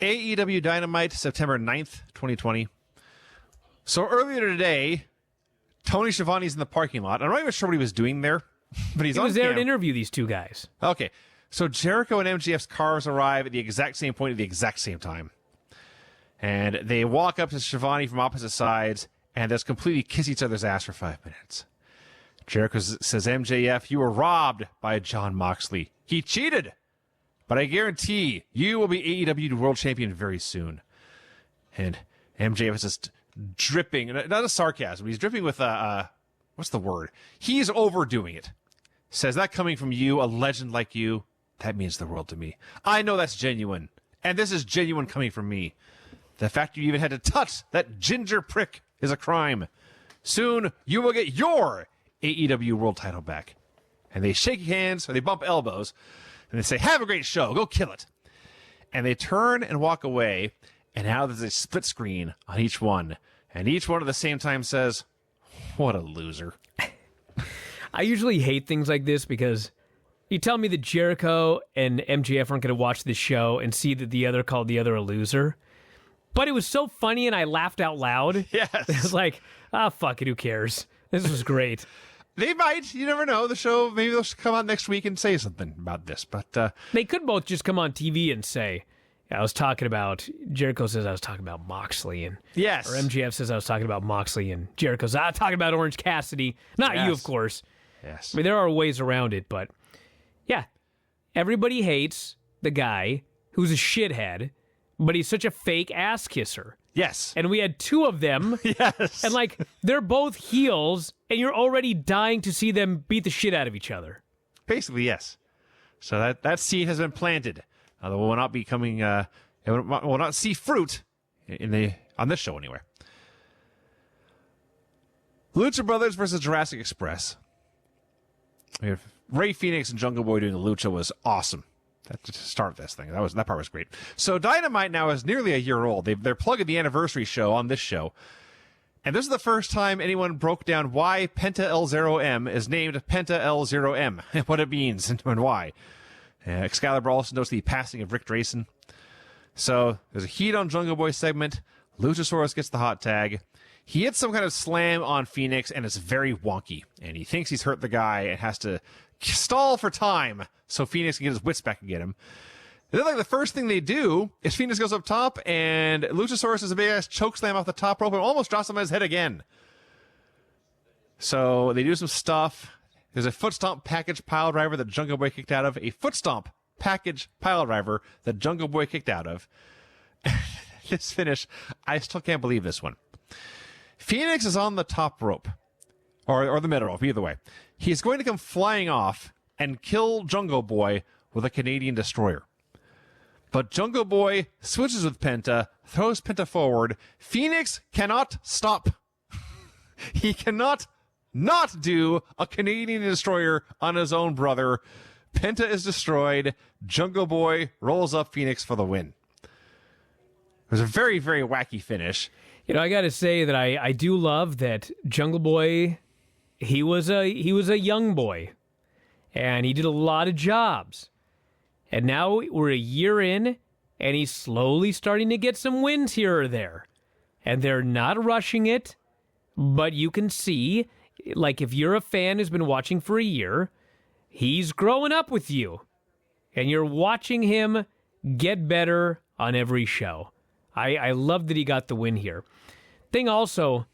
AEW Dynamite, September 9th, 2020. So earlier today, Tony Schiavone's in the parking lot. I'm not even sure what he was doing there, but he was there to interview these two guys. Okay. So Jericho and MJF's cars arrive at the exact same point at the exact same time. And they walk up to Schiavone from opposite sides and just completely kiss each other's ass for 5 minutes. Jericho says, MJF, you were robbed by Jon Moxley. He cheated. But I guarantee you will be AEW World Champion very soon. And MJF is just dripping, not a sarcasm, he's dripping with what's the word? He's overdoing it. Says, that coming from you, a legend like you, that means the world to me. I know that's genuine. And this is genuine coming from me. The fact you even had to touch that ginger prick is a crime. Soon, you will get your AEW World title back. And they shake hands, or they bump elbows, and they say, have a great show, go kill it. And they turn and walk away, and now there's a split screen on each one. And each one at the same time says, what a loser. I usually hate things like this because you tell me that Jericho and MJF aren't going to watch this show and see that the other called the other a loser. But it was so funny and I laughed out loud. Yes. It was like, fuck it, who cares? This was great. They might. You never know. The show, maybe they'll come out next week and say something about this. But they could both just come on TV and say, I was talking about, Jericho says I was talking about Moxley. And yes. Or MJF says I was talking about Moxley. And Jericho says, I was talking about Orange Cassidy. Not you, of course. Yes. I mean, there are ways around it, but yeah. Everybody hates the guy who's a shithead, but he's such a fake ass kisser. Yes. And we had two of them. Yes. And like, they're both heels, and you're already dying to see them beat the shit out of each other. Basically, yes. So that seed has been planted. Although will not be coming, it will not see fruit on this show anyway. Lucha Brothers versus Jurassic Express. We have Ray Phoenix and Jungle Boy doing the Lucha was awesome. To start this thing. That part was great. So Dynamite now is nearly a year old. They're plugging the anniversary show on this show. And this is the first time anyone broke down why Penta L0M is named Penta L0M, what it means and why. Excalibur also notes the passing of Rick Drayson. So there's a heat on Jungle Boy segment. Luchasaurus gets the hot tag. He hits some kind of slam on Phoenix, and it's very wonky. And he thinks he's hurt the guy and has to stall for time so Phoenix can get his wits back and get him. And then, like, the first thing they do is Phoenix goes up top, and Luchasaurus does a big-ass chokeslam off the top rope and almost drops him on his head again. So they do some stuff. There's a foot stomp package pile driver that Jungle Boy kicked out of. A foot stomp package pile driver that Jungle Boy kicked out of. This finish, I still can't believe this one. Phoenix is on the top rope. Or the middle rope, either way. He's going to come flying off and kill Jungle Boy with a Canadian destroyer. But Jungle Boy switches with Penta, throws Penta forward. Phoenix cannot stop. He cannot not do a Canadian destroyer on his own brother. Penta is destroyed. Jungle Boy rolls up Phoenix for the win. It was a very, very wacky finish. You know, I got to say that I do love that Jungle Boy, he was a young boy, and he did a lot of jobs. And now we're a year in, and he's slowly starting to get some wins here or there. And they're not rushing it, but you can see, like, if you're a fan who's been watching for a year, he's growing up with you. And you're watching him get better on every show. I love that he got the win here. Thing also,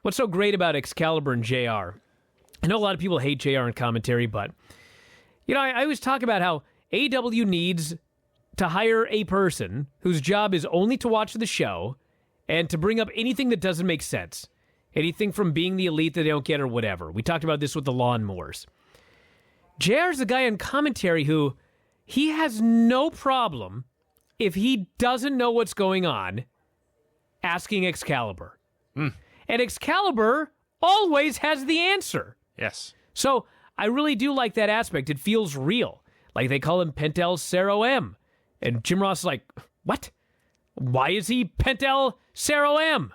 what's so great about Excalibur and JR? I know a lot of people hate JR in commentary, but, you know, I always talk about how AEW needs to hire a person whose job is only to watch the show and to bring up anything that doesn't make sense. Anything from being the elite that they don't get or whatever. We talked about this with the lawnmowers. JR's the guy in commentary who, he has no problem if he doesn't know what's going on asking Excalibur. And Excalibur always has the answer. Yes. So I really do like that aspect. It feels real. Like they call him Pentel Cero M. And Jim Ross is like, what? Why is he Pentel Cero M?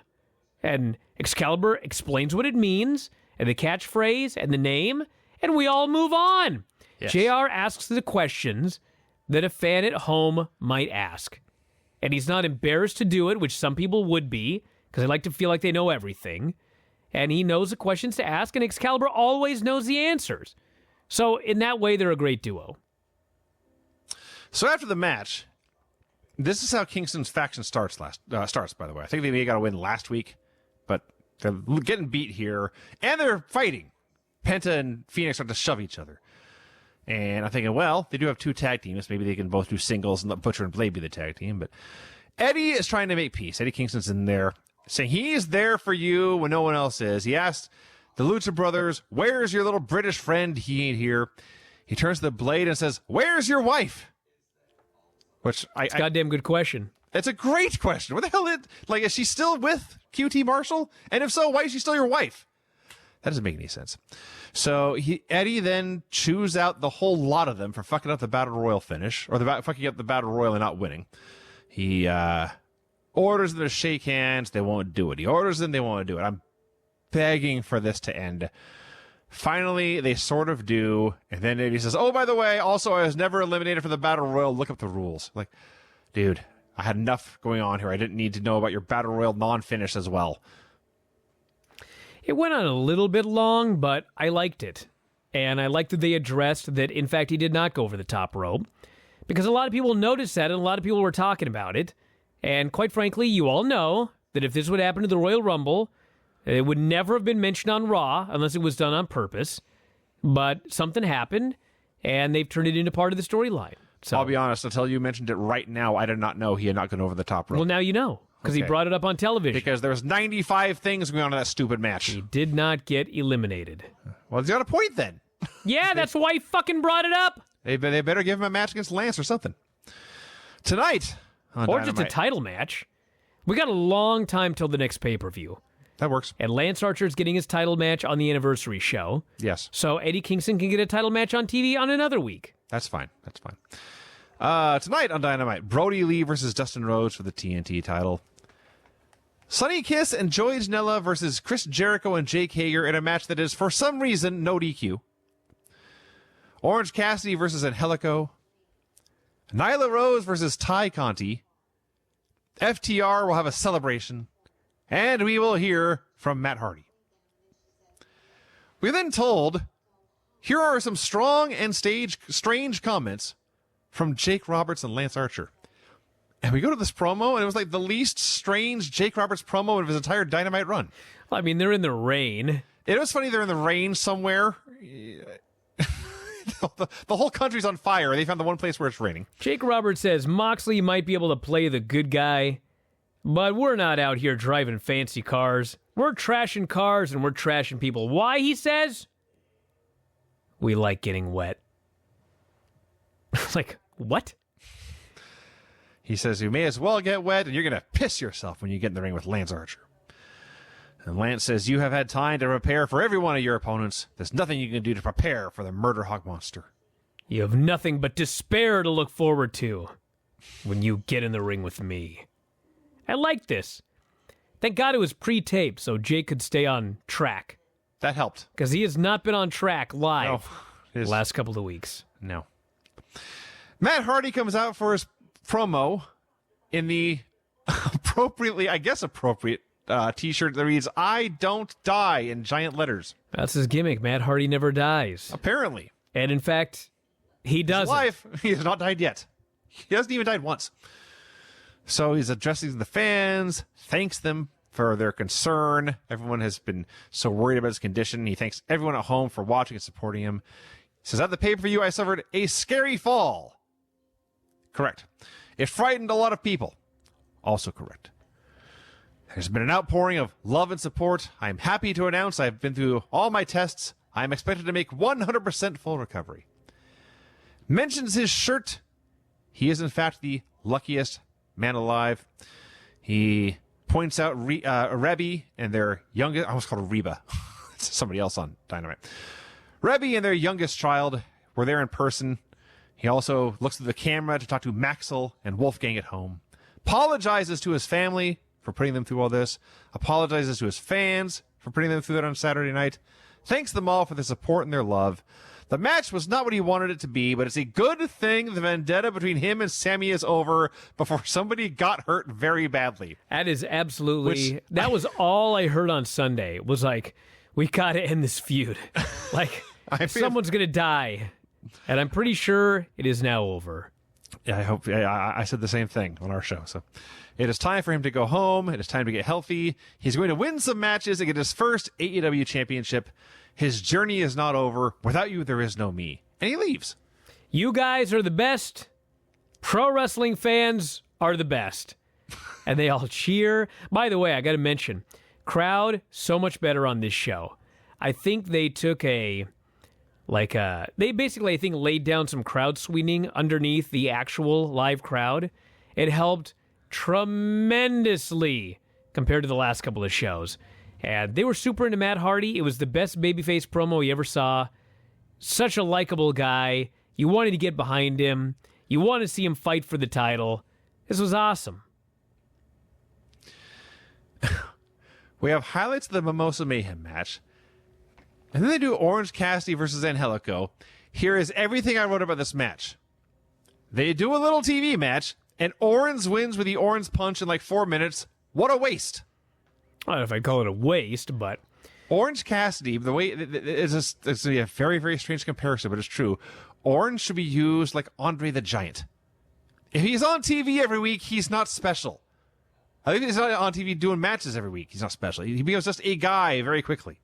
And Excalibur explains what it means, and the catchphrase, and the name, and we all move on. Yes. JR asks the questions that a fan at home might ask. and he's not embarrassed to do it, which some people would be, because they like to feel like they know everything. And he knows the questions to ask, and Excalibur always knows the answers. So in that way, they're a great duo. So after the match, this is how Kingston's faction starts. By the way, I think they may have got a win last week, but they're getting beat here, and they're fighting. Penta and Phoenix start to shove each other. And I'm thinking, well, they do have 2 tag teams. Maybe they can both do singles and let Butcher and Blade be the tag team. But Eddie is trying to make peace. Eddie Kingston's in there saying he's there for you when no one else is. He asked the Lucha Brothers, where's your little British friend? He ain't here. He turns to the Blade and says, where's your wife? Which Goddamn good question. It's a great question. What the hell is she still with QT Marshall? And if so, why is she still your wife? That doesn't make any sense. So Eddie then chews out the whole lot of them for fucking up the Battle Royal finish, or fucking up the Battle Royal and not winning. He orders them to shake hands. They won't do it. He orders them. They won't do it. I'm begging for this to end. Finally, they sort of do. And then Eddie says, oh, by the way, also, I was never eliminated from the Battle Royal. Look up the rules. Like, dude, I had enough going on here. I didn't need to know about your Battle Royal non-finish as well. It went on a little bit long, but I liked it. And I liked that they addressed that, in fact, he did not go over the top rope. Because a lot of people noticed that, and a lot of people were talking about it. And quite frankly, you all know that if this would happen to the Royal Rumble, it would never have been mentioned on Raw unless it was done on purpose. But something happened, and they've turned it into part of the storyline. So I'll be honest, until you mentioned it right now, I did not know he had not gone over the top rope. Well, now you know. Because he brought it up on television. Because there was 95 things going on in that stupid match. He did not get eliminated. Well, he's got a point then. Yeah, that's why he fucking brought it up. They better give him a match against Lance or something. Tonight on Or Dynamite. just a title match. We got a long time till the next pay-per-view. That works. And Lance Archer's getting his title match on the anniversary show. Yes. So Eddie Kingston can get a title match on TV on another week. That's fine. Tonight on Dynamite, Brody Lee versus Dustin Rhodes for the TNT title. Sonny Kiss and Joey Janela versus Chris Jericho and Jake Hager in a match that is, for some reason, no DQ. Orange Cassidy versus Angelico. Nyla Rose versus Ty Conti. FTR will have a celebration. And we will hear from Matt Hardy. We're then told, here are some strong and strange comments from Jake Roberts and Lance Archer. And we go to this promo, and it was like the least strange Jake Roberts promo of his entire Dynamite run. Well, I mean, they're in the rain. It was funny they're in the rain somewhere. The whole country's on fire. They found the one place where it's raining. Jake Roberts says Moxley might be able to play the good guy, but we're not out here driving fancy cars. We're trashing cars and we're trashing people. Why, he says? We like getting wet. Like, what? He says you may as well get wet, and you're going to piss yourself when you get in the ring with Lance Archer. And Lance says you have had time to prepare for every one of your opponents. There's nothing you can do to prepare for the Murder Hawk Monster. You have nothing but despair to look forward to when you get in the ring with me. I like this. Thank God it was pre-taped so Jake could stay on track. That helped. Because he has not been on track live No, the last couple of weeks. No. Matt Hardy comes out for his promo in the appropriate t-shirt that reads, I don't die, in giant letters. That's his gimmick. Matt Hardy never dies. Apparently. And in fact, he doesn't. He's alive. He has not died yet. He hasn't even died once. So he's addressing the fans, thanks them for their concern. Everyone has been so worried about his condition. He thanks everyone at home for watching and supporting him. He says, at the pay-per-view, I suffered a scary fall. Correct. It frightened a lot of people. Also correct. There's been an outpouring of love and support. I'm happy to announce I've been through all my tests. I'm expected to make 100% full recovery. Mentions his shirt. He is, in fact, the luckiest man alive. He points out Rebby and their youngest... I almost called her Reba. It's somebody else on Dynamite. Rebby and their youngest child were there in person. He also looks at the camera to talk to Maxwell and Wolfgang at home. Apologizes to his family for putting them through all this. Apologizes to his fans for putting them through that on Saturday night. Thanks them all for their support and their love. The match was not what he wanted it to be, but it's a good thing the vendetta between him and Sammy is over before somebody got hurt very badly. That is absolutely... that was all I heard on Sunday, was like, we gotta end this feud. Like, someone's gonna die. And I'm pretty sure it is now over. Yeah, I hope. I said the same thing on our show. So it is time for him to go home. It is time to get healthy. He's going to win some matches and get his first AEW championship. His journey is not over. Without you, there is no me. And he leaves. You guys are the best. Pro wrestling fans are the best. And they all cheer. By the way, I got to mention, crowd so much better on this show. I think they took they basically, I think, laid down some crowd swinging underneath the actual live crowd. It helped tremendously compared to the last couple of shows. And they were super into Matt Hardy. It was the best babyface promo you ever saw. Such a likable guy. You wanted to get behind him. You wanted to see him fight for the title. This was awesome. We have highlights of the Mimosa Mayhem match. And then they do Orange Cassidy versus Angelico. Here is everything I wrote about this match. They do a little TV match, and Orange wins with the Orange Punch in like 4 minutes. What a waste. I don't know if I'd call it a waste, but... Orange Cassidy, the way it's going to be a very, very strange comparison, but it's true. Orange should be used like Andre the Giant. If he's on TV every week, he's not special. I think he's not on TV doing matches every week. He's not special. He becomes just a guy very quickly.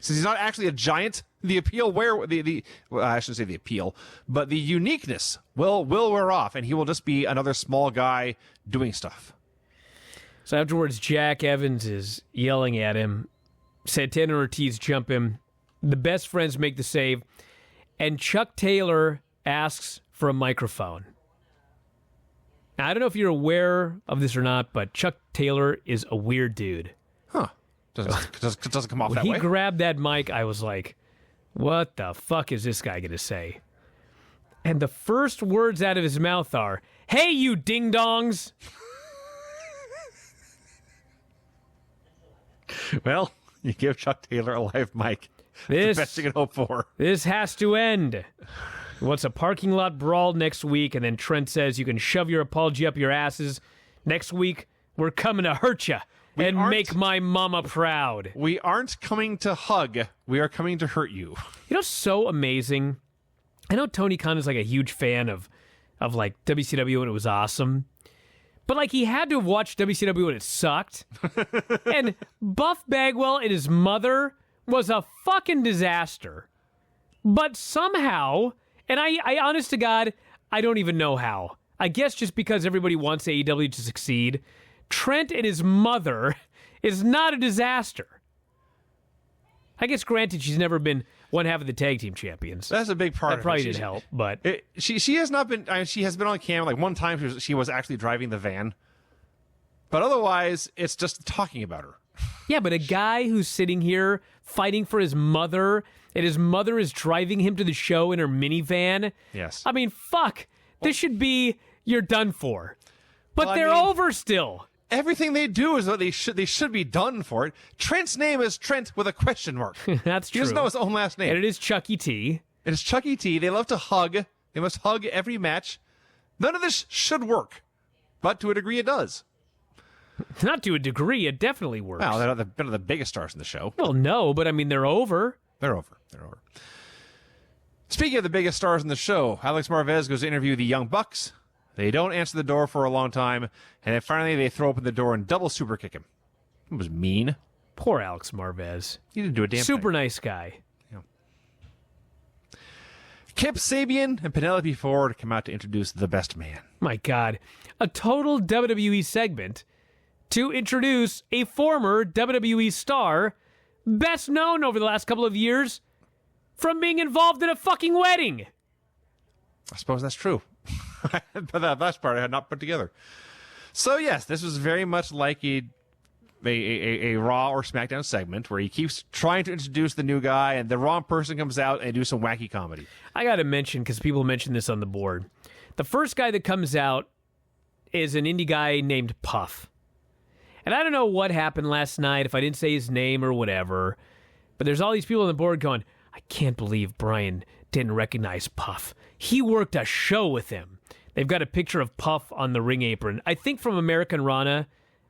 Since he's not actually a giant, the appeal well, I shouldn't say the appeal, but the uniqueness will wear off, and he will just be another small guy doing stuff. So afterwards, Jack Evans is yelling at him. Santana and Ortiz jump him. The best friends make the save, and Chuck Taylor asks for a microphone. Now, I don't know if you're aware of this or not, but Chuck Taylor is a weird dude. Huh. Doesn't come off when that way. He grabbed that mic, I was like, what the fuck is this guy going to say? And the first words out of his mouth are, "Hey, you ding-dongs!" Well, you give Chuck Taylor a live mic. That's the best you can hope for. This has to end. What's a parking lot brawl next week, and then Trent says you can shove your apology up your asses. Next week, we're coming to hurt you and make my mama proud. We aren't coming to hug. We are coming to hurt you. You know what's so amazing? I know Tony Khan is like a huge fan of like WCW when it was awesome. But like he had to have watched WCW when it sucked. And Buff Bagwell and his mother was a fucking disaster. But somehow, and I honest to God, I don't even know how. I guess just because everybody wants AEW to succeed, Trent and his mother is not a disaster. I guess granted she's never been one half of the tag team champions. That's a big part of it. That probably did help, but... She has not been... I mean, she has been on camera. Like, one time she was actually driving the van. But otherwise, it's just talking about her. Yeah, but a guy who's sitting here fighting for his mother, and his mother is driving him to the show in her minivan. Yes. I mean, fuck. This should be... You're done for. But they're over still. Everything they do is what they should be done for it. Trent's name is Trent with a question mark. That's true. He doesn't know his own last name. And it is Chucky T. It is Chucky T. They love to hug. They must hug every match. None of this should work. But to a degree, it does. Not to a degree. It definitely works. Well, they're not the biggest stars in the show. Well, no, but I mean, they're over. They're over. Speaking of the biggest stars in the show, Alex Marvez goes to interview the Young Bucks. They don't answer the door for a long time, and then finally they throw open the door and double super kick him. It was mean. Poor Alex Marvez. He didn't do a damn thing. Super nice guy. Yeah. Kip Sabian and Penelope Ford come out to introduce the best man. My God. A total WWE segment to introduce a former WWE star, best known over the last couple of years from being involved in a fucking wedding. I suppose that's true. But that last part I had not put together. So yes, this was very much like a Raw or SmackDown segment where he keeps trying to introduce the new guy and the wrong person comes out and do some wacky comedy. I got to mention, because people mentioned this on the board, the first guy that comes out is an indie guy named Puff. And I don't know what happened last night, if I didn't say his name or whatever, but there's all these people on the board going, I I can't believe Brian didn't recognize Puff. He worked a show with him. They've got a picture of Puff on the ring apron, I think from American Rana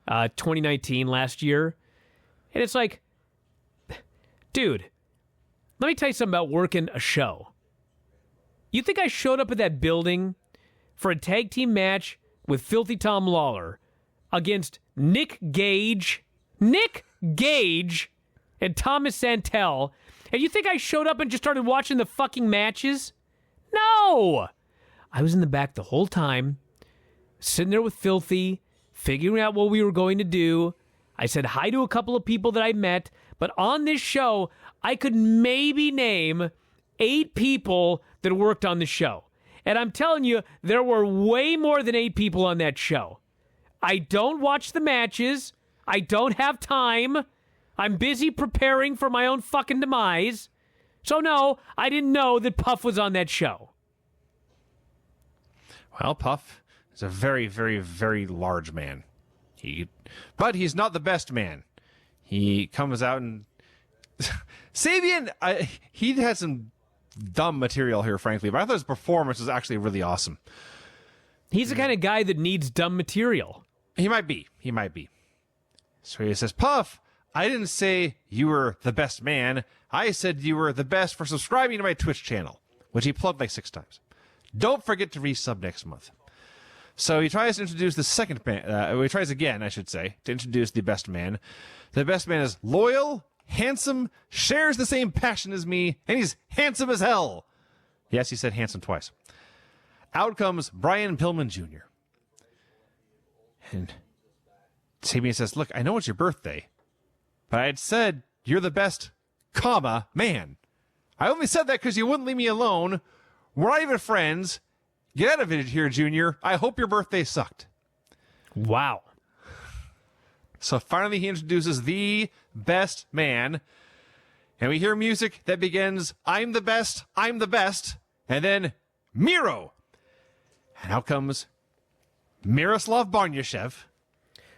2019, last year. And it's like, dude, let me tell you something about working a show. You think I showed up at that building for a tag team match with Filthy Tom Lawler against Nick Gage, and Thomas Santel, and you think I showed up and just started watching the fucking matches? No! I was in the back the whole time, sitting there with Filthy, figuring out what we were going to do. I said hi to a couple of people that I met, but on this show, I could maybe name 8 people that worked on the show. And I'm telling you, there were way more than 8 people on that show. I don't watch the matches. I don't have time. I'm busy preparing for my own fucking demise. So no, I didn't know that Puff was on that show. Well, Puff is a very, very, very large man. But he's not the best man. He comes out and... Sabian, he had some dumb material here, frankly, but I thought his performance was actually really awesome. He's the kind of guy that needs dumb material. He might be. So he says, Puff, I didn't say you were the best man. I said you were the best for subscribing to my Twitch channel, which he plugged like 6 times. Don't forget to resub next month. So he tries to introduce the second man. He tries again, I should say, to introduce the best man. The best man is loyal, handsome, shares the same passion as me, and he's handsome as hell. Yes, he said handsome twice. Out comes Brian Pillman Jr. And Sabian says, look, I know it's your birthday, but I had said you're the best, man. I only said that because you wouldn't leave me alone. We're not even friends. Get out of it here, Junior. I hope your birthday sucked. Wow. So finally he introduces the best man, and we hear music that begins, I'm the best, and then Miro. And out comes Miroslav Barnyashev.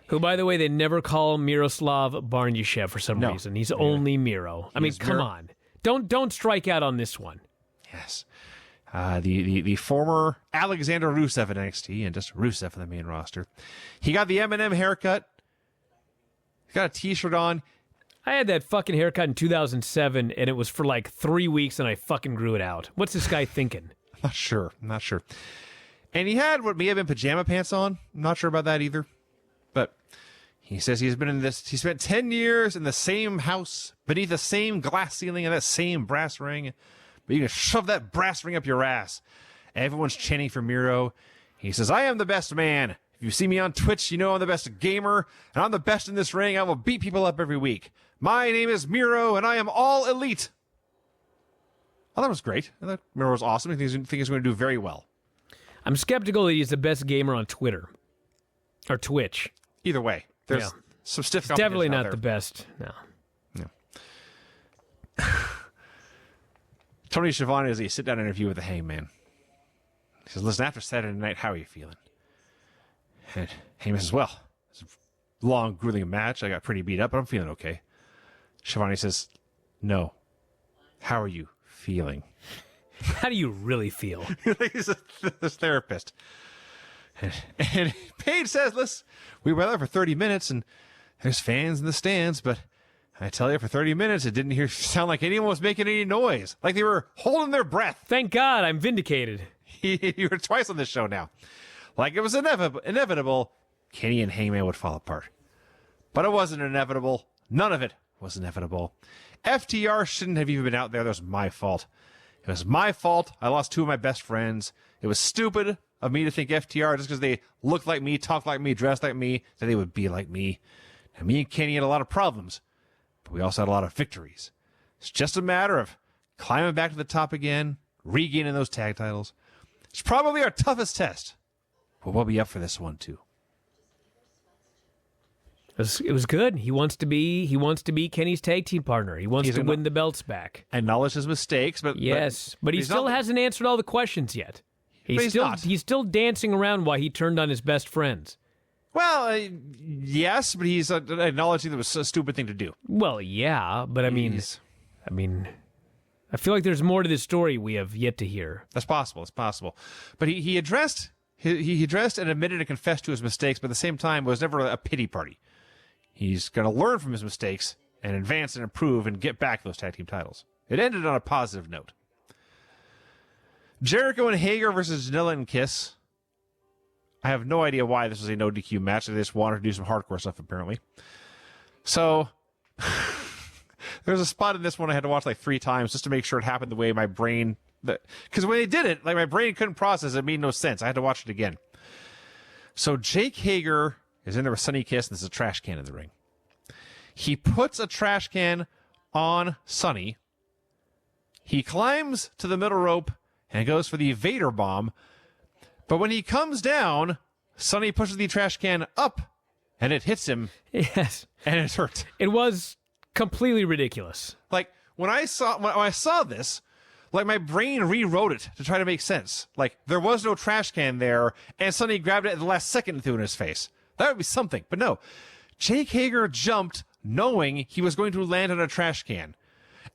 Who, by the way, they never call Miroslav Barnyashev for some reason. He's only Miro. I mean, come on. Don't strike out on this one. Yes. The former Alexander Rusev at NXT and just Rusev in the main roster. He got the Eminem haircut. He got a t-shirt on. I had that fucking haircut in 2007, and it was for like 3 weeks, and I fucking grew it out. What's this guy thinking? I'm not sure. And he had what may have been pajama pants on. I'm not sure about that either. But he says he spent 10 years in the same house, beneath the same glass ceiling and that same brass ring. But you can shove that brass ring up your ass. Everyone's chanting for Miro. He says, I am the best man. If you see me on Twitch, you know I'm the best gamer, and I'm the best in this ring. I will beat people up every week. My name is Miro, and I am all elite. I thought it was great. I thought Miro was awesome. I think he's going to do very well. I'm skeptical that he's the best gamer on Twitter. Or Twitch. Either way, there's some stiff competition. Definitely not there. the best. No. Tony Schiavone has a sit-down interview with the Hangman. He says, listen, after Saturday night, how are you feeling? And Hangman says, well, it's a long, grueling match. I got pretty beat up, but I'm feeling okay. Schiavone says, no. How are you feeling? How do you really feel? He's this therapist. And Paige says, listen, we were there for 30 minutes, and there's fans in the stands, but I tell you, for 30 minutes, it didn't sound like anyone was making any noise. Like they were holding their breath. Thank God I'm vindicated. You were twice on this show now. Like it was inevitable, Kenny and Hangman would fall apart. But it wasn't inevitable. None of it was inevitable. FTR shouldn't have even been out there. That was my fault. It was my fault. I lost 2 of my best friends. It was stupid of me to think FTR, just because they looked like me, talked like me, dressed like me, that they would be like me. And me and Kenny had a lot of problems. But we also had a lot of victories. It's just a matter of climbing back to the top again, regaining those tag titles. It's probably our toughest test. But we'll be up for this one, too. It was good. He wants to be Kenny's tag team partner. He wants to win the belts back. Acknowledge his mistakes, but he still hasn't answered all the questions yet. He's still dancing around while he turned on his best friends. Well, yes, but he's acknowledging that it was a stupid thing to do. Well, yeah, but I mean, I feel like there's more to this story we have yet to hear. That's possible. It's possible. But he addressed and admitted and confessed to his mistakes, but at the same time, it was never a pity party. He's going to learn from his mistakes and advance and improve and get back those tag team titles. It ended on a positive note. Jericho and Hager versus Janela and Kiss. I have no idea why this was a no DQ match. They just wanted to do some hardcore stuff, apparently. So, there's a spot in this one I had to watch like 3 times just to make sure it happened the way my brain... Because when they did it, like my brain couldn't process it. It made no sense. I had to watch it again. So Jake Hager is in there with Sonny Kiss, and there's a trash can in the ring. He puts a trash can on Sonny. He climbs to the middle rope and goes for the Vader bomb. But when he comes down, Sonny pushes the trash can up, and it hits him. Yes. And it hurt. It was completely ridiculous. Like, when I saw this, like, my brain rewrote it to try to make sense. Like, there was no trash can there, and Sonny grabbed it at the last second and threw it in his face. That would be something. But no. Jake Hager jumped knowing he was going to land on a trash can.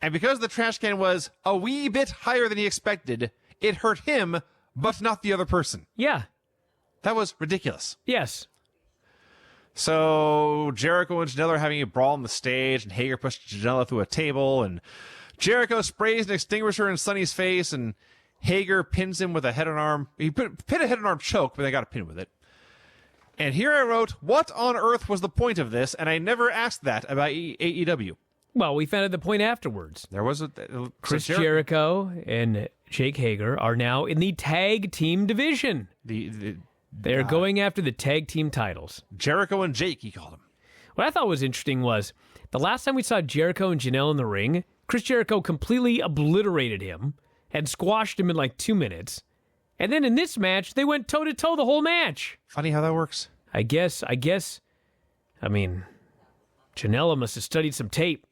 And because the trash can was a wee bit higher than he expected, it hurt him, but not the other person. Yeah. That was ridiculous. Yes. So Jericho and Janela are having a brawl on the stage, and Hager pushed Janela through a table, and Jericho sprays an extinguisher in Sonny's face, and Hager pins him with a head and arm. He pinned a head and arm choke, but they got a pin with it. And here I wrote, what on earth was the point of this? And I never asked that about AEW. Well, we found out the point afterwards. There was Chris Jericho and Jake Hager are now in the tag team division. They're going after the tag team titles. Jericho and Jake, he called them. What I thought was interesting was the last time we saw Jericho and Janelle in the ring, Chris Jericho completely obliterated him and squashed him in like 2 minutes. And then in this match, they went toe-to-toe the whole match. Funny how that works. I mean, Janela must have studied some tape.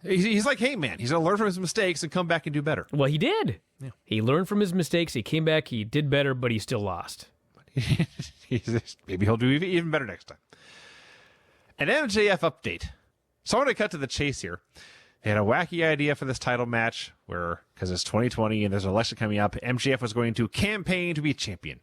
He's like, hey, man, he's going to learn from his mistakes and come back and do better. Well, he did. Yeah. He learned from his mistakes. He came back. He did better, but he still lost. Maybe he'll do even better next time. An MJF update. So I'm going to cut to the chase here. They had a wacky idea for this title match where, because it's 2020 and there's an election coming up, MJF was going to campaign to be champion.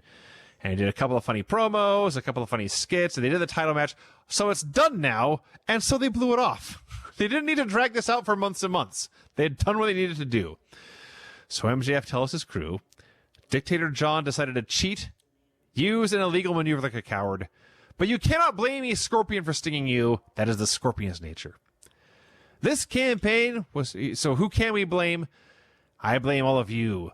And he did a couple of funny promos, a couple of funny skits, and they did the title match. So it's done now, and so they blew it off. They didn't need to drag this out for months and months. They had done what they needed to do. So MJF tells his crew, Dictator John decided to cheat, use an illegal maneuver like a coward, but you cannot blame a scorpion for stinging you. That is the scorpion's nature. This campaign was... So who can we blame? I blame all of you.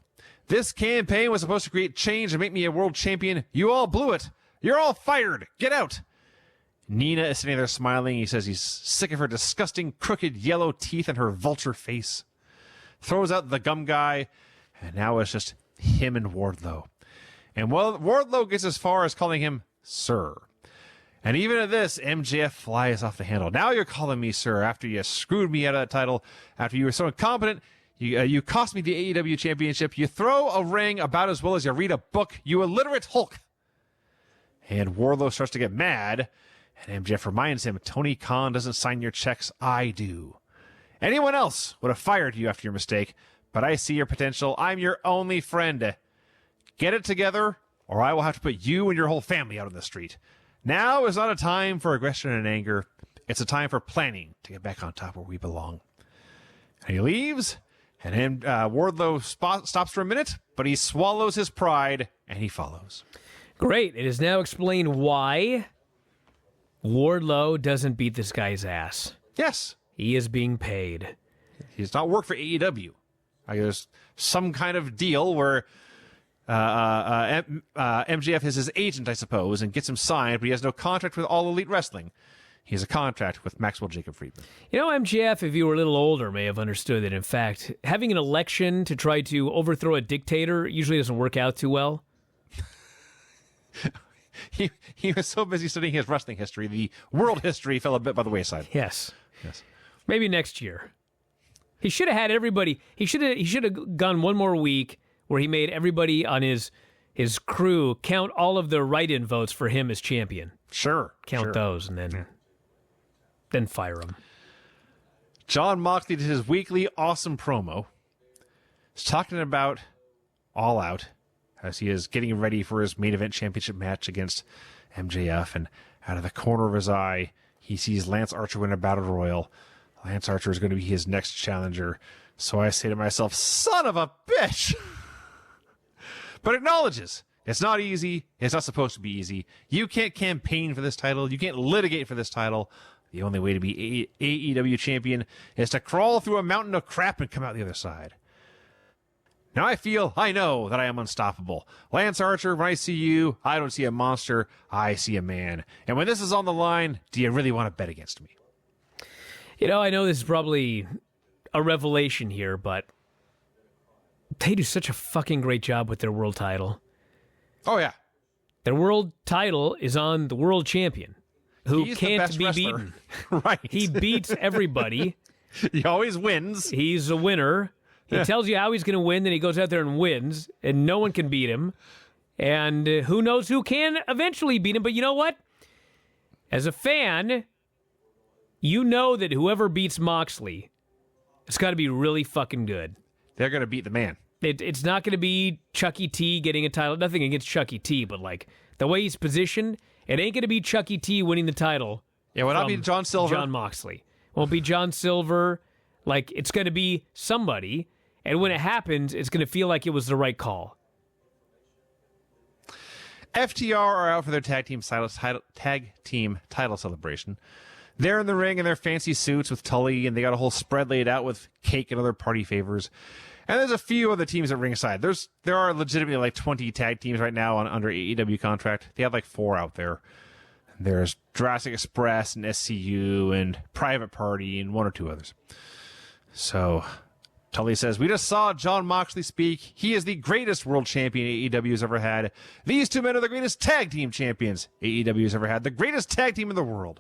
This campaign was supposed to create change and make me a world champion. You all blew it. You're all fired. Get out. Nina is sitting there smiling. He says he's sick of her disgusting, crooked, yellow teeth and her vulture face. Throws out the gum guy, and now it's just him and Wardlow. And Wardlow gets as far as calling him Sir. And even at this, MJF flies off the handle. Now you're calling me Sir after you screwed me out of that title, after you were so incompetent. You cost me the AEW championship. You throw a ring about as well as you read a book. You illiterate Hulk. And Wardlow starts to get mad. And MJF reminds him, Tony Khan doesn't sign your checks. I do. Anyone else would have fired you after your mistake. But I see your potential. I'm your only friend. Get it together, or I will have to put you and your whole family out on the street. Now is not a time for aggression and anger. It's a time for planning to get back on top where we belong. And he leaves. And Wardlow stops for a minute, but he swallows his pride, and he follows. Great. It is now explained why Wardlow doesn't beat this guy's ass. Yes. He is being paid. He does not work for AEW. There's some kind of deal where MJF is his agent, I suppose, and gets him signed, but he has no contract with All Elite Wrestling. He has a contract with Maxwell Jacob Friedman. You know, MJF, if you were a little older, may have understood that, in fact, having an election to try to overthrow a dictator usually doesn't work out too well. He was so busy studying his wrestling history, the world history fell a bit by the wayside. Yes. Maybe next year. He should have had everybody. He should have gone one more week where he made everybody on his crew count all of the write-in votes for him as champion. Sure. Count those and then fire him. Jon Moxley did his weekly awesome promo. He's talking about All Out as he is getting ready for his main event championship match against MJF. And out of the corner of his eye, he sees Lance Archer win a battle royal. Lance Archer is going to be his next challenger. So I say to myself, son of a bitch! But acknowledges it's not easy. It's not supposed to be easy. You can't campaign for this title. You can't litigate for this title. The only way to be AEW champion is to crawl through a mountain of crap and come out the other side. Now I know that I am unstoppable. Lance Archer, when I see you, I don't see a monster. I see a man. And when this is on the line, do you really want to bet against me? You know, I know this is probably a revelation here, but they do such a fucking great job with their world title. Oh, yeah. Their world title is on the world champion, who He's can't be wrestler. beaten. Right. He beats everybody. He always wins. He's a winner. He tells you how he's going to win, then he goes out there and wins, and no one can beat him. And who knows who can eventually beat him. But you know what? As a fan, you know that whoever beats Moxley, it's got to be really fucking good. They're going to beat the man. It's not going to be Chucky T getting a title. Nothing against Chucky T, but like the way he's positioned, it ain't going to be Chucky T winning the title. Yeah, will not be John Silver. John Moxley. Won't be John Silver. Like, it's going to be somebody. And when it happens, it's going to feel like it was the right call. FTR are out for their tag team title celebration. They're in the ring in their fancy suits with Tully, and they got a whole spread laid out with cake and other party favors. And there's a few other teams at ringside. There are legitimately like 20 tag teams right now under AEW contract. They have like 4 out there. There's Jurassic Express and SCU and Private Party and 1 or 2 others. So Tully says, we just saw Jon Moxley speak. He is the greatest world champion AEW has ever had. These 2 men are the greatest tag team champions AEW has ever had. The greatest tag team in the world.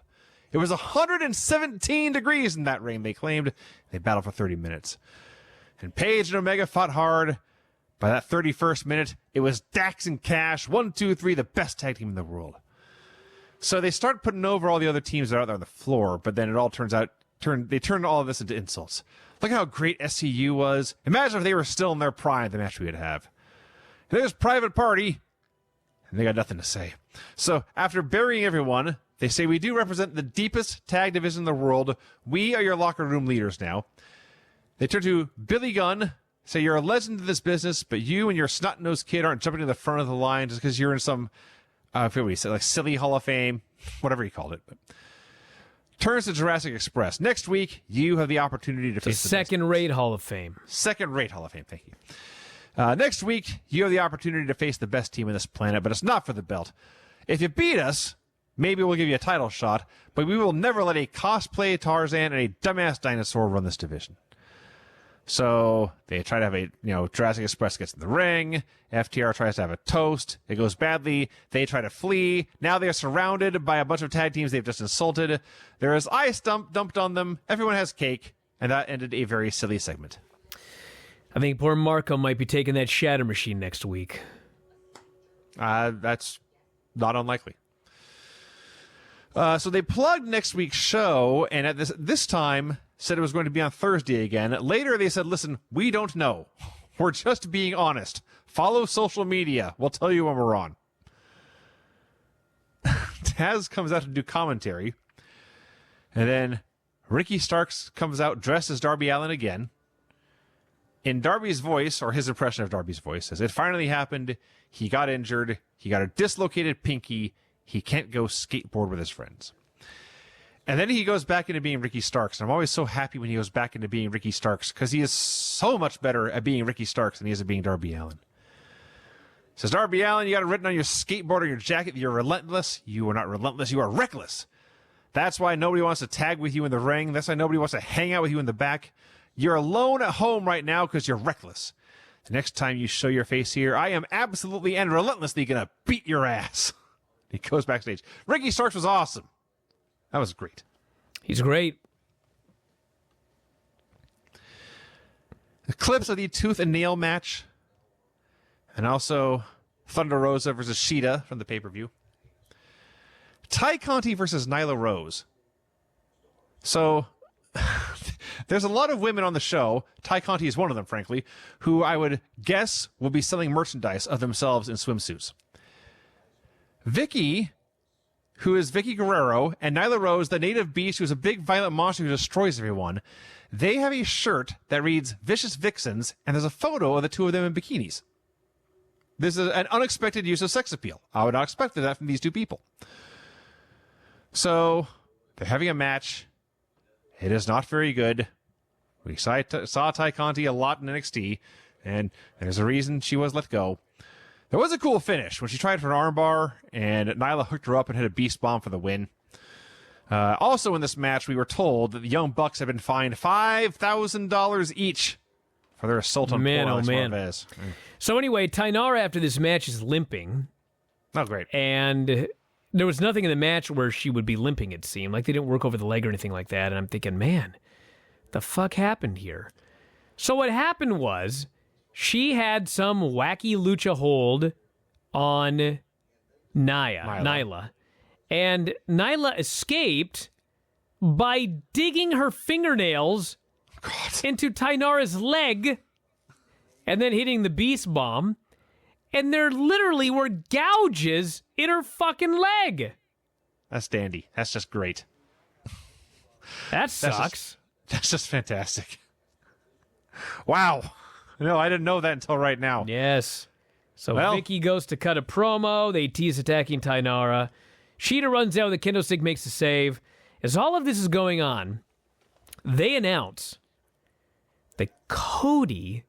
It was 117 degrees in that ring, they claimed. They battled for 30 minutes. And Paige and Omega fought hard. By that 31st minute, it was Dax and Cash, 1, 2, 3, the best tag team in the world. So they start putting over all the other teams that are out there on the floor, but then it all they turned all of this into insults. Look how great SCU was. Imagine if they were still in their prime, the match we would have. There's Private Party, and they got nothing to say. So after burying everyone, they say, we do represent the deepest tag division in the world. We are your locker room leaders now. They turn to Billy Gunn, say, you're a legend in this business, but you and your snot-nosed kid aren't jumping to the front of the line just because you're in some, I forget what he said, like silly Hall of Fame, whatever he called it. But turns to Jurassic Express. Next week, you have the opportunity to face the second-rate Hall of Fame. Second-rate Hall of Fame, thank you. Next week, you have the opportunity to face the best team on this planet, but it's not for the belt. If you beat us, maybe we'll give you a title shot, but we will never let a cosplay Tarzan and a dumbass dinosaur run this division. So they try to have Jurassic Express gets in the ring. FTR tries to have a toast. It goes badly. They try to flee. Now they are surrounded by a bunch of tag teams they've just insulted. There is ice dumped on them. Everyone has cake. And that ended a very silly segment. I think poor Marco might be taking that shatter machine next week. That's not unlikely. So they plugged next week's show, and at this time said it was going to be on Thursday again. Later they said, listen, we don't know. We're just being honest. Follow social media. We'll tell you when we're on. Taz comes out to do commentary. And then Ricky Starks comes out dressed as Darby Allin again. In Darby's voice, or his impression of Darby's voice, says, it finally happened. He got injured. He got a dislocated pinky. He can't go skateboard with his friends. And then he goes back into being Ricky Starks. And I'm always so happy when he goes back into being Ricky Starks because he is so much better at being Ricky Starks than he is at being Darby Allin. Says, Darby Allin, you got it written on your skateboard or your jacket that you're relentless. You are not relentless. You are reckless. That's why nobody wants to tag with you in the ring. That's why nobody wants to hang out with you in the back. You're alone at home right now because you're reckless. The next time you show your face here, I am absolutely and relentlessly going to beat your ass. He goes backstage. Ricky Starks was awesome. That was great. He's great. The clips of the tooth and nail match. And also Thunder Rosa versus Sheeta from the pay-per-view. Ty Conti versus Nyla Rose. So There's a lot of women on the show, Ty Conti is one of them, frankly, who I would guess will be selling merchandise of themselves in swimsuits. Vicky, who is Vicky Guerrero, and Nyla Rose, the native beast who's a big violent monster who destroys everyone, they have a shirt that reads Vicious Vixens, and there's a photo of the two of them in bikinis. This is an unexpected use of sex appeal. I would not expect that from these two people. So, they're having a match. It is not very good. We saw Ty Conti a lot in NXT, and there's a reason she was let go. There was a cool finish when she tried for an armbar, and Nyla hooked her up and hit a beast bomb for the win. Also in this match, we were told that the Young Bucks had been fined $5,000 each for their assault on Alex Marvez. So anyway, Tainara after this match is limping. Oh, great. And there was nothing in the match where she would be limping, it seemed. Like they didn't work over the leg or anything like that. And I'm thinking, man, the fuck happened here? So what happened was she had some wacky lucha hold on Nyla. And Nyla escaped by digging her fingernails into Tainara's leg and then hitting the beast bomb. And there literally were gouges in her fucking leg. That's dandy. That's just great. That sucks. That's just fantastic. Wow. No, I didn't know that until right now. Yes. So Vicky goes to cut a promo. They tease attacking Tainara. Sheeta runs out. The kendo stick makes the save. As all of this is going on, they announce that Cody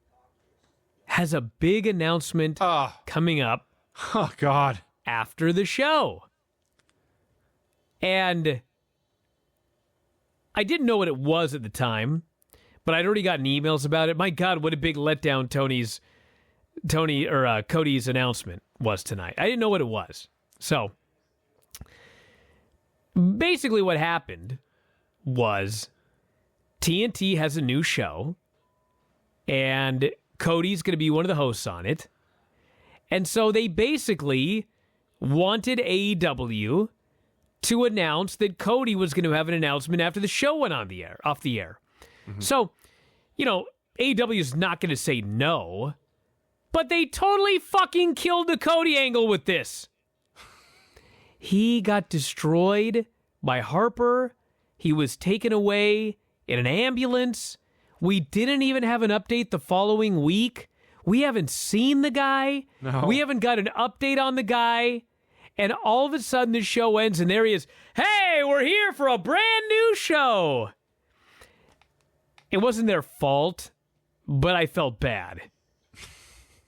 has a big announcement coming up. Oh, God. After the show. And I didn't know what it was at the time, but I'd already gotten emails about it. My God, what a big letdown Cody's announcement was tonight. I didn't know what it was. So basically what happened was TNT has a new show, and Cody's going to be one of the hosts on it. And so they basically wanted AEW to announce that Cody was going to have an announcement after the show went off the air. Mm-hmm. So, AEW is not going to say no, but they totally fucking killed the Cody angle with this. He got destroyed by Harper. He was taken away in an ambulance. We didn't even have an update the following week. We haven't seen the guy. No. We haven't got an update on the guy. And all of a sudden the show ends and there he is. Hey, we're here for a brand new show. It wasn't their fault, but I felt bad.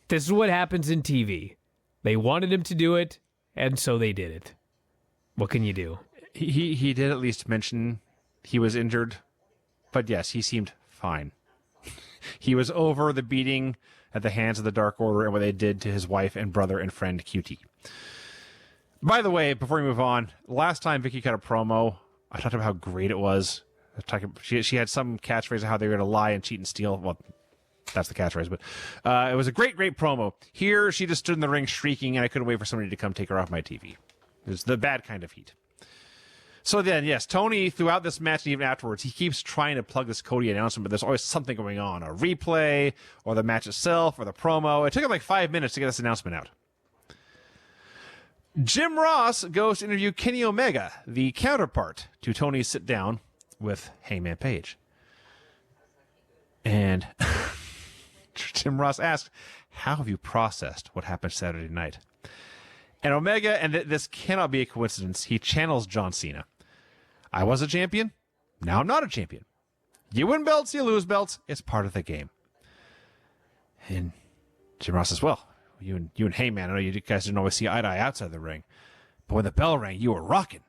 This is what happens in TV. They wanted him to do it, and so they did it. What can you do? He did at least mention he was injured, but yes, he seemed fine. He was over the beating at the hands of the Dark Order and what they did to his wife and brother and friend QT. By the way, before we move on, last time Vicky cut a promo, I talked about how great it was. She had some catchphrase of how they were going to lie and cheat and steal. Well, that's the catchphrase, but it was a great promo. Here, she just stood in the ring shrieking, and I couldn't wait for somebody to come take her off my TV. It was the bad kind of heat. So then, yes, Tony, throughout this match and even afterwards, he keeps trying to plug this Cody announcement, but there's always something going on. A replay, or the match itself, or the promo. It took him like 5 minutes to get this announcement out. Jim Ross goes to interview Kenny Omega, the counterpart to Tony's sit down with Hangman Page. And Jim Ross asks, how have you processed what happened Saturday night? And Omega, and this cannot be a coincidence, he channels John Cena. I was a champion. Now I'm not a champion. You win belts, you lose belts. It's part of the game. And Jim Ross says, well, you and Heyman, I know you guys didn't always see eye to eye outside the ring, but when the bell rang, you were rocking.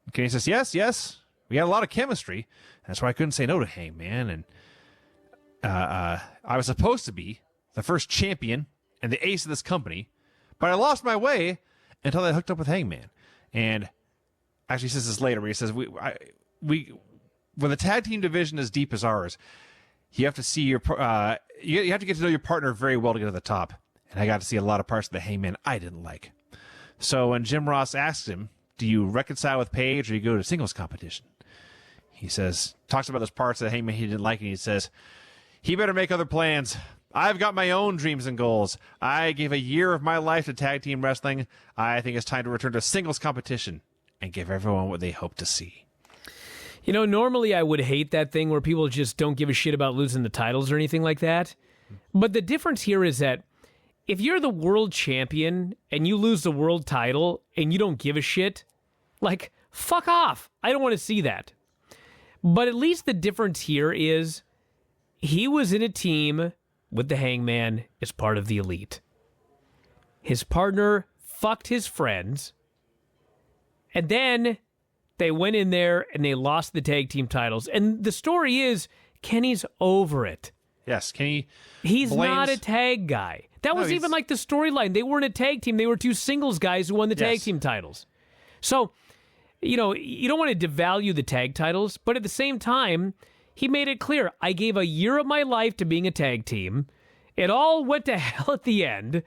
And Kenny says, yes. We had a lot of chemistry. That's why I couldn't say no to Heyman. And I was supposed to be the first champion and the ace of this company, but I lost my way until I hooked up with Hangman. And actually, he says this later, where he says, "We when the tag team division is deep as ours, you have to see you have to get to know your partner very well to get to the top." And I got to see a lot of parts of the Hangman I didn't like. So when Jim Ross asks him, "Do you reconcile with Paige or you go to singles competition?" He says, talks about those parts that Hangman he didn't like, and he says, he better make other plans. I've got my own dreams and goals. I gave a year of my life to tag team wrestling. I think it's time to return to singles competition and give everyone what they hope to see. You know, normally I would hate that thing where people just don't give a shit about losing the titles or anything like that. But the difference here is that if you're the world champion and you lose the world title and you don't give a shit, like, fuck off. I don't want to see that. But at least the difference here is he was in a team with the Hangman as part of the Elite. His partner fucked his friends, and then they went in there and they lost the tag team titles. And the story is Kenny's over it. Yes, Kenny. He's not a tag guy. That was even like the storyline. They weren't a tag team. They were two singles guys who won the tag team titles. So, you know, you don't want to devalue the tag titles, but at the same time, he made it clear, I gave a year of my life to being a tag team. It all went to hell at the end.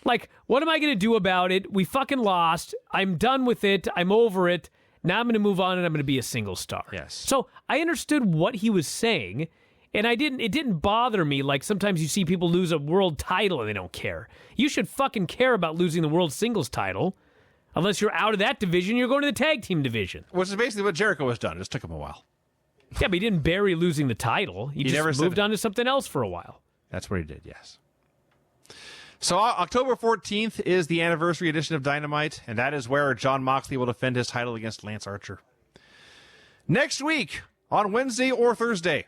Like, what am I going to do about it? We fucking lost. I'm done with it. I'm over it. Now I'm going to move on and I'm going to be a single star. Yes. So I understood what he was saying, and it didn't bother me like sometimes you see people lose a world title and they don't care. You should fucking care about losing the world singles title. Unless you're out of that division, you're going to the tag team division. Which is basically what Jericho has done. It just took him a while. Yeah, but he didn't bury losing the title. He just moved on to something else for a while. That's what he did, yes. So October 14th is the anniversary edition of Dynamite, and that is where Jon Moxley will defend his title against Lance Archer. Next week, on Wednesday or Thursday,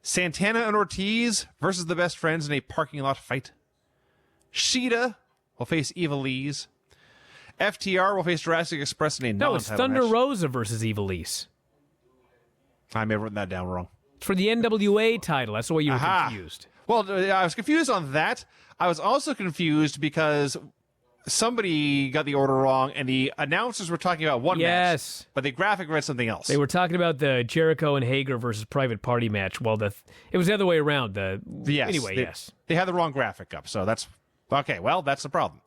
Santana and Ortiz versus the Best Friends in a parking lot fight. Shida will face Eva Lees. FTR will face Jurassic Express in a non-title match. No, it's Thunder Rosa versus Eva Lees. I may have written that down wrong. It's for the NWA title. That's the way you were confused. Well, I was confused on that. I was also confused because somebody got the order wrong, and the announcers were talking about one match, but the graphic read something else. They were talking about the Jericho and Hager versus Private Party match. Well, it was the other way around. Yes. They had the wrong graphic up, so that's okay. Well, that's the problem.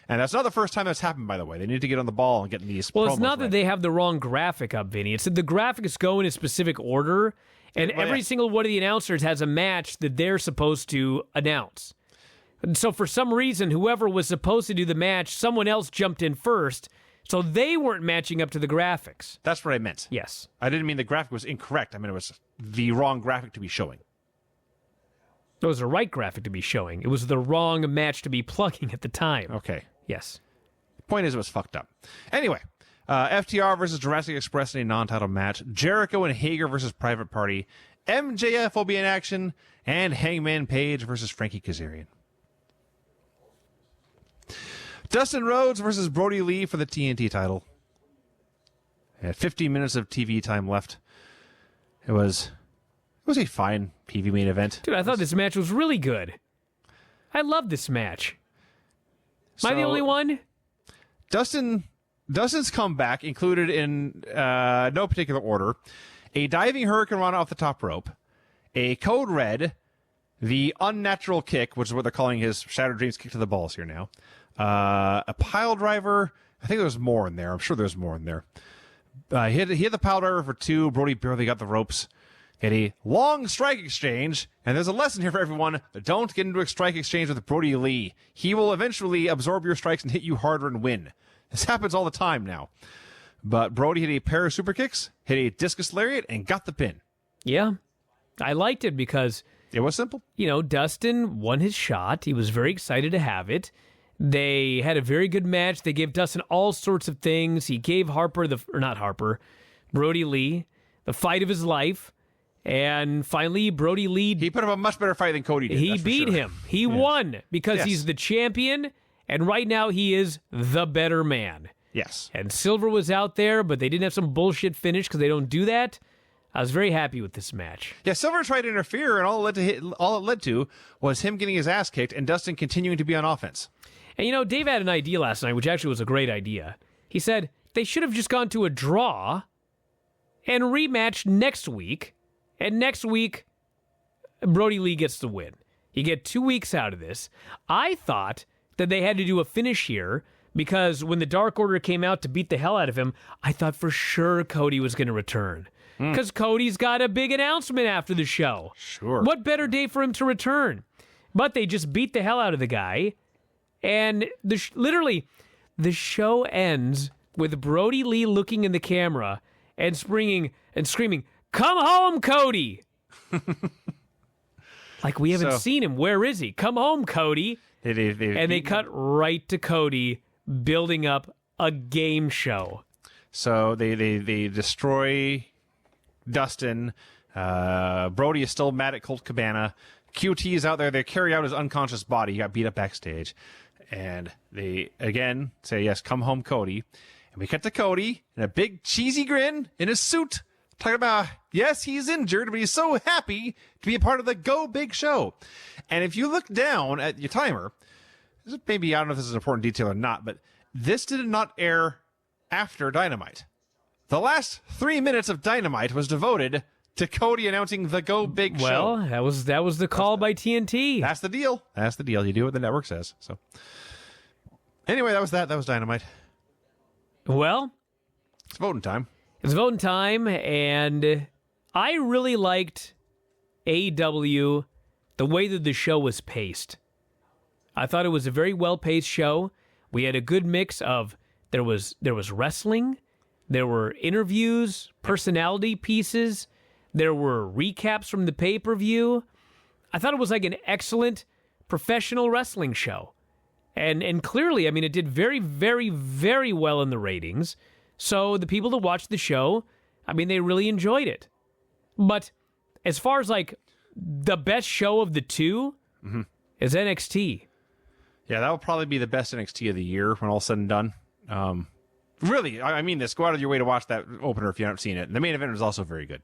And that's not the first time that's happened, by the way. They need to get on the ball and get these Well, promos it's not that they have the wrong graphic up, Vinny. It's that the graphics go in a specific order, and every single one of the announcers has a match that they're supposed to announce. And so for some reason, whoever was supposed to do the match, someone else jumped in first, so they weren't matching up to the graphics. That's what I meant. Yes. I didn't mean the graphic was incorrect. I mean it was the wrong graphic to be showing. It was the right graphic to be showing. It was the wrong match to be plugging at the time. Okay. Yes. Point is, it was fucked up. Anyway, FTR versus Jurassic Express in a non-title match. Jericho and Hager versus Private Party. MJF will be in action. And Hangman Page versus Frankie Kazarian. Dustin Rhodes versus Brody Lee for the TNT title. Had 15 minutes of TV time left. It was a fine PV main event. Dude, I thought this match was really good. I love this match. Am I the only one? Dustin's comeback included in no particular order a diving Hurricane Rana off the top rope, a Code Red, the unnatural kick, which is what they're calling his Shattered Dreams kick to the balls here now, a pile driver. I think there's more in there. I'm sure there's more in there. He had the pile driver for 2. Brody barely got the ropes. He had a long strike exchange, and there's a lesson here for everyone. Don't get into a strike exchange with Brody Lee. He will eventually absorb your strikes and hit you harder and win. This happens all the time now. But Brody hit a pair of super kicks, hit a discus lariat, and got the pin. Yeah. I liked it because it was simple. You know, Dustin won his shot. He was very excited to have it. They had a very good match. They gave Dustin all sorts of things. He gave Brody Lee, the fight of his life. And finally, Brody Lee... He put up a much better fight than Cody did. He beat him. He won because he's the champion, and right now he is the better man. Yes. And Silver was out there, but they didn't have some bullshit finish because they don't do that. I was very happy with this match. Yeah, Silver tried to interfere, and all it led to was him getting his ass kicked and Dustin continuing to be on offense. And, you know, Dave had an idea last night, which actually was a great idea. He said they should have just gone to a draw and rematch next week. And next week, Brody Lee gets the win. You get 2 weeks out of this. I thought that they had to do a finish here because when the Dark Order came out to beat the hell out of him, I thought for sure Cody was going to return. because Cody's got a big announcement after the show. Sure. What better day for him to return? But they just beat the hell out of the guy, and literally, the show ends with Brody Lee looking in the camera and screaming, "Come home, Cody!" Like we haven't seen him. Where is he? Come home, Cody! They cut right to Cody building up a game show. So they destroy Dustin. Brody is still mad at Colt Cabana. QT is out there. They carry out his unconscious body. He got beat up backstage. And they, again, say, yes, come home, Cody. And we cut to Cody in a big cheesy grin in his suit. Talking about, yes, he's injured, but he's so happy to be a part of the Go Big Show. And if you look down at your timer, maybe, I don't know if this is an important detail or not, but this did not air after Dynamite. The last 3 minutes of Dynamite was devoted to Cody announcing the Go Big Show. Well, that was the call by TNT. That's the deal. That's the deal. You do what the network says. So, anyway, that was that. That was Dynamite. Well, it's voting time. It's voting time, and I really liked AEW, the way that the show was paced. I thought it was a very well-paced show. We had a good mix of there was wrestling, there were interviews, personality pieces, there were recaps from the pay-per-view. I thought it was like an excellent professional wrestling show. And clearly, I mean, it did very, very, very well in the ratings. So the people that watched the show, I mean, they really enjoyed it. But as far as like the best show of the two is NXT. Yeah, that will probably be the best NXT of the year when all's said and done. Really, I mean this. Go out of your way to watch that opener if you haven't seen it. The main event was also very good.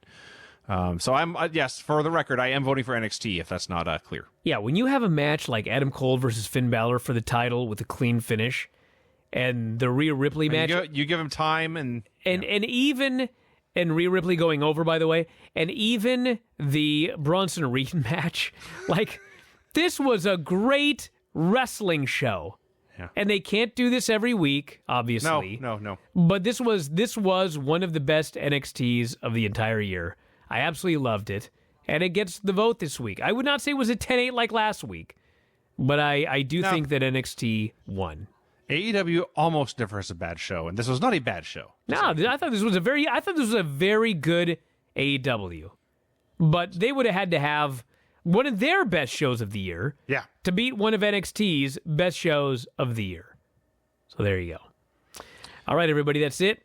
So I'm, yes, for the record, I am voting for NXT if that's not clear. Yeah, when you have a match like Adam Cole versus Finn Balor for the title with a clean finish, and the Rhea Ripley match, you give him time, and even Rhea Ripley going over, by the way, and even the Bronson Reed match, like this was a great wrestling show. Yeah. And they can't do this every week, obviously. No. But this was one of the best NXTs of the entire year. I absolutely loved it. And it gets the vote this week. I would not say it was a 10-8 like last week, but I do think that NXT won. AEW almost never has a bad show, and this was not a bad show. No, I thought this was a very good AEW. But they would have had to have one of their best shows of the year to beat one of NXT's best shows of the year. So there you go. All right, everybody, that's it.